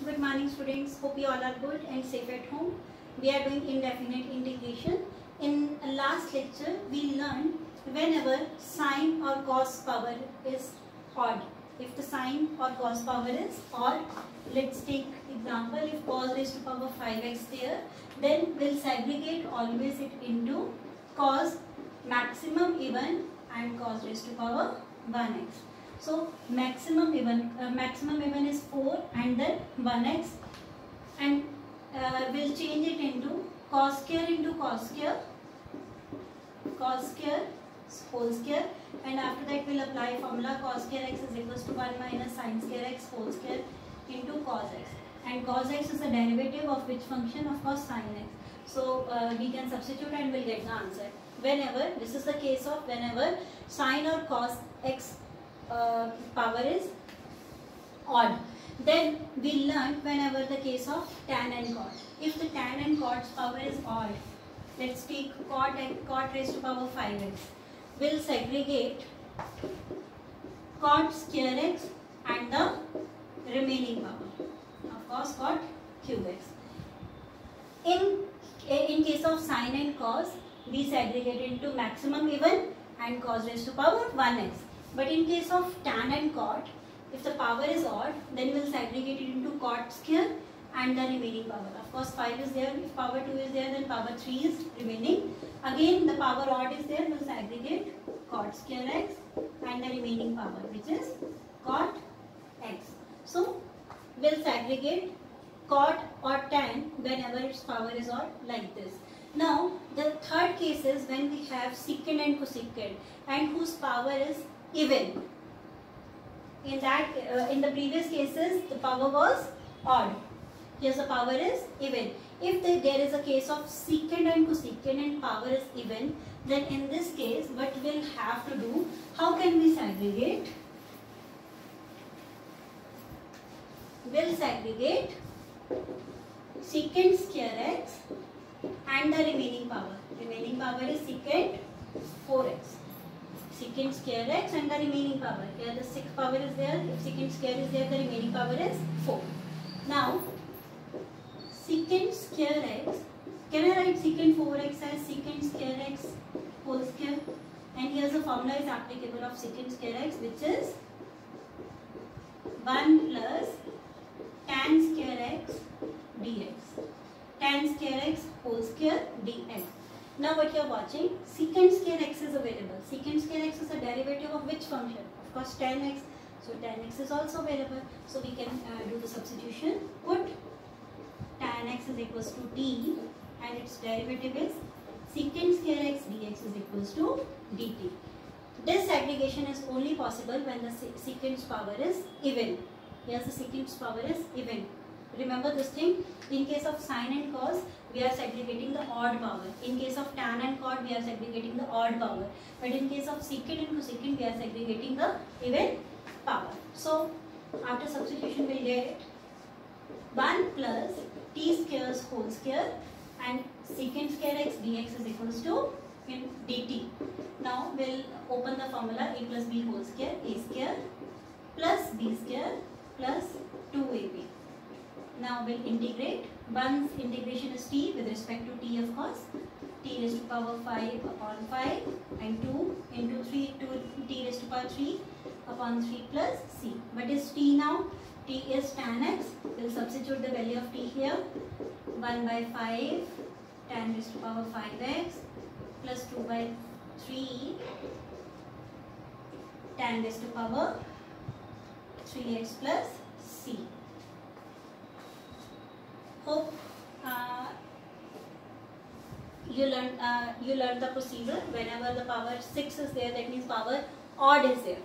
Good morning students, hope you all are good and safe at home. We are doing indefinite integration. In last lecture we learned whenever sine or cos power is odd. If the sine or cos power is odd, let's take example, if cos raised to power 5x there, then we'll segregate always it into cos maximum even and cos raised to power 1x. So maximum even is 4 and then 1x, and we'll change it into cos square into cos square whole square, and after that we'll apply formula cos square x is equals to 1 minus sin square x whole square into cos x, and cos x is the derivative of which function? Of course sin x. So we can substitute and we'll get the answer. Whenever, this is the case of whenever sin or cos x power is odd. Then we learned whenever the case of tan and cot. If the tan and cot's power is odd, let's take cot raised to power 5x. We'll segregate cot square x and the remaining power, of course cot cube x. In case of sin and cos, we segregate into maximum even and cos raised to power 1x. But in case of tan and cot, if the power is odd, then we'll segregate it into cot square and the remaining power. Of course 5 is there, if power 2 is there, then power 3 is remaining. Again the power odd is there, we'll segregate cot square x and the remaining power, which is cot x. So we'll segregate cot or tan whenever its power is odd, like this. Now the third case is when we have secant and cosecant and whose power is even. In the previous cases the power was odd. Here the power is even. If there is a case of secant and cosecant and power is even, then in this case what we'll have to do, how can we segregate? We'll segregate secant square x and the remaining power. Remaining power is secant 4x. Secant square x and the remaining power. Here the sixth power is there. If secant square is there, the remaining power is 4. Now, secant square x, can I write secant 4x as secant square x whole square? And here's the formula is applicable of secant square x, which is 1 plus tan square x dx. Tan square x whole square dx. Now what you are watching, secant square x is available. Secant square x is a derivative of which function? Of course tan x. So tan x is also available. So we can do the substitution. Put tan x is equals to t and its derivative is secant square x dx is equals to dt. This segregation is only possible when the secant's power is even. Here's the secant's power is even. Remember this thing, in case of sine and cos, we are segregating the odd power. In case of tan and cot, we are segregating the odd power. But in case of secant and cosecant, we are segregating the even power. So, after substitution, we will get 1 plus t squares whole square and secant square x dx is equals to in dt. Now, we will open the formula a plus b whole square, a square plus b square plus 2ab. Now we'll integrate. One's integration is t with respect to t, of course. T raised to power 5 upon 5 and 2 into 3 to t raised to power 3 upon 3 plus c. What is t now? T is tan x. We'll substitute the value of t here. 1 by 5 tan raised to power 5x plus 2 by 3 tan raised to power 3x plus c. Hope you learned the procedure. Whenever the power 6 is there, that means power odd is there.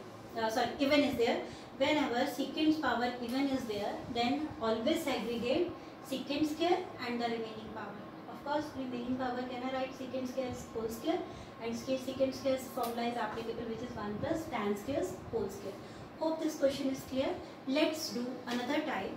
Even is there. Whenever secant's power even is there, then always segregate secant square and the remaining power. Of course, remaining power can I write secant square whole square, and secant square's formula is applicable, which is 1 plus tan square whole square. Hope this question is clear. Let's do another type.